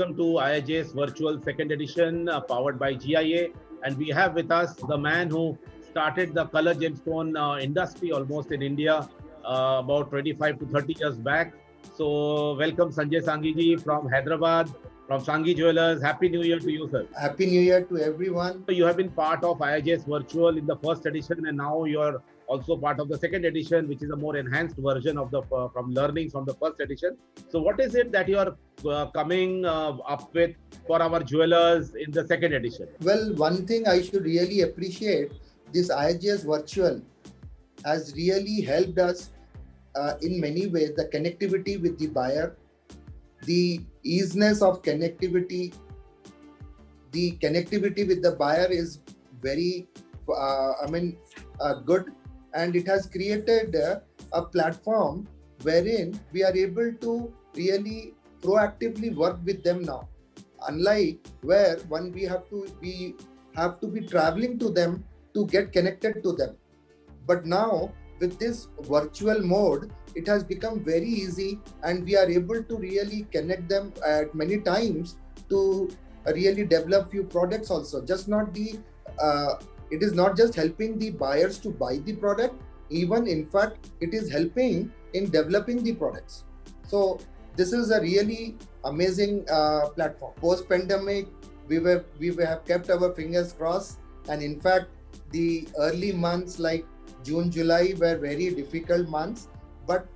welcome to IIJS Virtual Second Edition powered by GIA. And we have with us the man who started the color gemstone industry almost in India about 25 to 30 years back. So, welcome Sanjay Sanghi ji from Hyderabad, from Sanghi Jewelers. Happy New Year to you, sir. Happy New Year to everyone. You have been part of IIJS Virtual in the first edition, and now you're also part of the second edition, which is a more enhanced version of the from learnings from the first edition. So, what is it that you are coming up with for our jewelers in the second edition? Well, one thing I should really appreciate, this IIJS Virtual has really helped us in many ways. The connectivity with the buyer, the easiness of connectivity, the connectivity with the buyer is very, good, and it has created a platform wherein we are able to really proactively work with them now. Unlike where when we have to be traveling to them to get connected to them. But now with this virtual mode, it has become very easy, and we are able to really connect them at many times to really develop few products also. Just not the it is not just helping the buyers to buy the product, even in fact it is helping in developing the products. So this is a really amazing platform. Post pandemic, we have kept our fingers crossed, and in fact the early months like June, July were very difficult months, but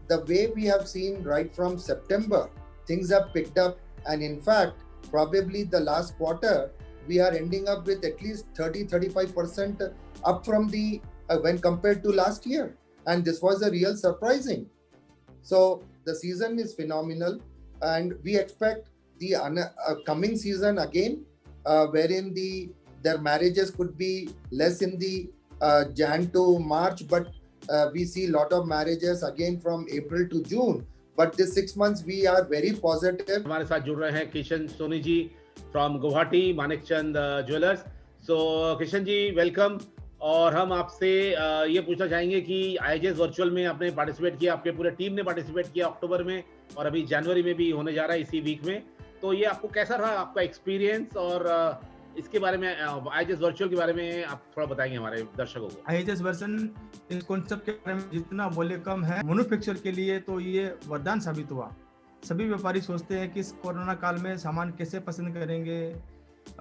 the way we have seen right from September, things have picked up, and in fact probably the last quarter we are ending up with at least 30-35% up from the when compared to last year, and this was a real surprising. So the season is phenomenal, and we expect the coming season again, wherein their marriages could be less in the Jan to March, but we see a lot of marriages again from April to June. But this 6 months we are very positive. हमारे साथ जुड़ रहे हैं Kishan Soni ji from Guwahati Manikchand jewellers. So Kishan ji welcome. और हम आपसे ये पूछना चाहेंगे कि IIJS वर्चुअल में आपने पार्टिसिपेट किया, आपके पूरे टीम ने पार्टिसिपेट किया अक्टूबर में, और अभी जनवरी में भी होने जा रहा है इसी वीक में. तो ये आपको कैसा रहा आपका एक्सपीरियंस, और इसके बारे में IIJS वर्चुअल के बारे में आप थोड़ा बताएंगे हमारे दर्शकों को. IIJS वर्जन इस कॉन्सेप्ट के बारे में जितना बोले कम है. मैन्युफैक्चर के लिए तो ये वरदान साबित हुआ. सभी व्यापारी सोचते हैं कि इस कोरोना काल में सामान कैसे पसंद करेंगे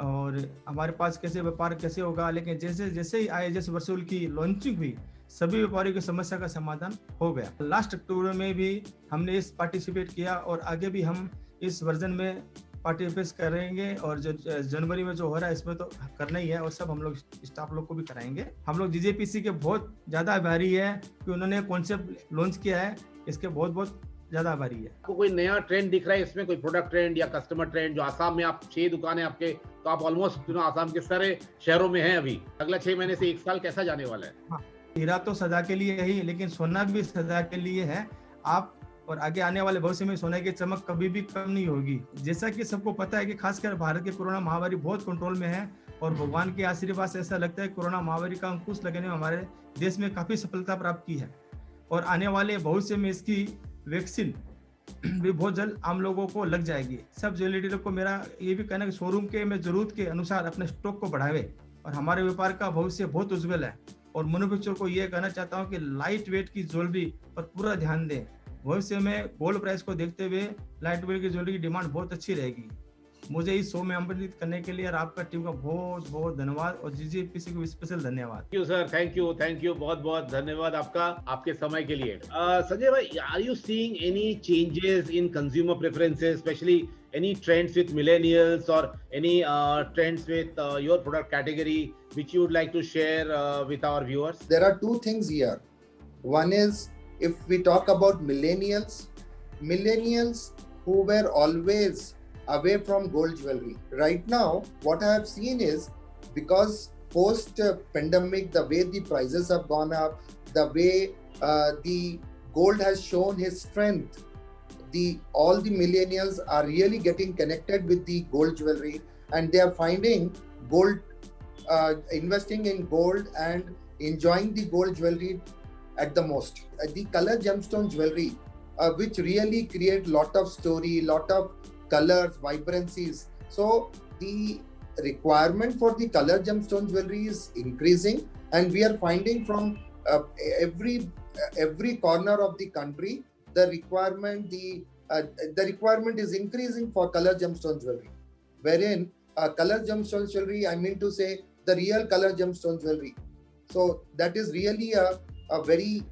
और हमारे पास कैसे व्यापार कैसे होगा, लेकिन जैसे जैसे ही IIJS वर्चुअल की लॉन्चिंग हुई, सभी व्यापारियों की समस्या का समाधान हो गया. लास्ट अक्टूबर में भी हमने इस पार्टिसिपेट किया, और आगे भी हम इस वर्जन में पार्टिसिपेट करेंगे, और जो जनवरी में जो हो रहा है इसमें तो करना ही है, और सब हम लोग स्टाफ लोग को भी कराएंगे. हम लोग DJPC के बहुत ज़्यादा आभारी है कि उन्होंने कॉन्सेप्ट लॉन्च किया है, इसके बहुत बहुत ज़्यादा आभारी है. आपको कोई नया ट्रेंड दिख रहा है इसमें, कोई प्रोडक्ट ट्रेंड या कस्टमर ट्रेंड? जो आसाम में आप 6 दुकानें आपके, तो आप ऑलमोस्ट आसाम के सारे शहरों में हैं अभी. अगला 6 महीने से 1 साल कैसा जाने वाला है? हाँ, हीरा तो सदा के लिए है ही, लेकिन सोना भी सदा के लिए है. आप और आगे आने वाले भविष्य में सोने की चमक कभी भी कम नहीं होगी. जैसा कि सबको पता है कि खासकर भारत की कोरोना महामारी बहुत कंट्रोल में है, और भगवान के आशीर्वाद से ऐसा लगता है कोरोना महामारी का अंकुश लगने में हमारे देश में काफ़ी सफलता प्राप्त की है, और आने वाले भविष्य में इसकी वैक्सीन भी बहुत जल्द आम लोगों को लग जाएगी. सब ज्वेलरी डीलर को मेरा ये भी कहना है कि शोरूम के में जरूरत के अनुसार अपने स्टॉक को बढ़ावे, और हमारे व्यापार का भविष्य बहुत उज्जवल है. और मैन्युफैक्चर को ये कहना चाहता हूँ कि लाइट वेट की ज्वेलरी पर पूरा ध्यान दें. भविष्य में गोल्ड प्राइस को देखते हुए लाइट वेट की ज्वेलरी की डिमांड बहुत अच्छी रहेगी. मुझे इस शो में आमंत्रित करने के लिए और आपका टीम का बहुत बहुत धन्यवाद, और DJPC को स्पेशल धन्यवाद. Thank you sir, thank you, बहुत बहुत धन्यवाद आपका, आपके समय के लिए. संजय भाई, are you seeing any changes in consumer preferences, specially any trends with millennials, or any trends with your product category which you would like to share with our viewers? There are two things here. One is, if we talk about millennials who were always away from gold jewelry. Right now, what I have seen is, because post pandemic, the way the prices have gone up, the way the gold has shown his strength, all the millennials are really getting connected with the gold jewelry, and they are finding gold, investing in gold and enjoying the gold jewelry at the most. The color gemstone jewelry, which really create lot of story, lot of colors, vibrancies. So the requirement for the color gemstone jewelry is increasing, and we are finding from every corner of the country the requirement is increasing for color gemstone jewelry, wherein color gemstone jewelry, I mean to say the real color gemstone jewelry. So that is really a very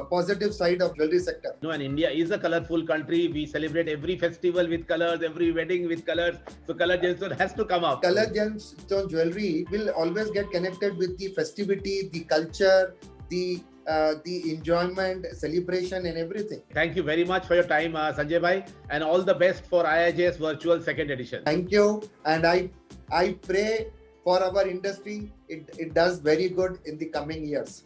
positive side of jewelry sector. No, and India is a colorful country. We celebrate every festival with colors, every wedding with colors. So color gemstone has to come up. Color gemstone jewelry will always get connected with the festivity, the culture, the enjoyment, celebration, and everything. Thank you very much for your time, Sanjay Bhai, and all the best for IIJS Virtual Second Edition. Thank you, and I pray for our industry. It does very good in the coming years.